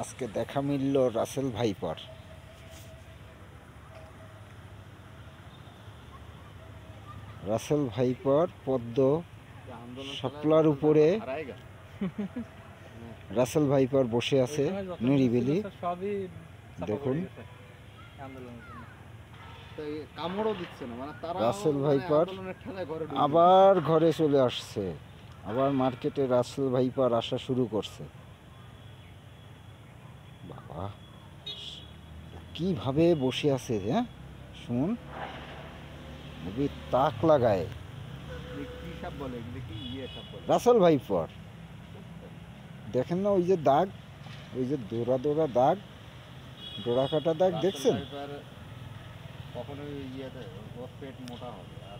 আজকে দেখা মিলল রাসেল ভাইপার। রাসেল ভাইপার পদ্ম শাপলার উপরে রাসেল ভাইপার বসে আছে নিরিবিলি। দেখুন কামড়ও দিচ্ছে না, মানে তারা রাসেল ভাইপার আবার ঘরে চলে আসছে, আবার মার্কেটে রাসেল ভাইপার আসা শুরু করছে। বাবা কিভাবে বসে আছে, হ্যাঁ শুন তাক লাগায়। কি সাপ বলে, কি সাপ বলে? রাসেল ভাইপার দেখেন না, ওই যে দাগ, ওই যে দৌড়া দৌড়া দাগ, ডোরা কাটা দাগ দেখছেন? কখনোই ওর পেট মোটা হবে আর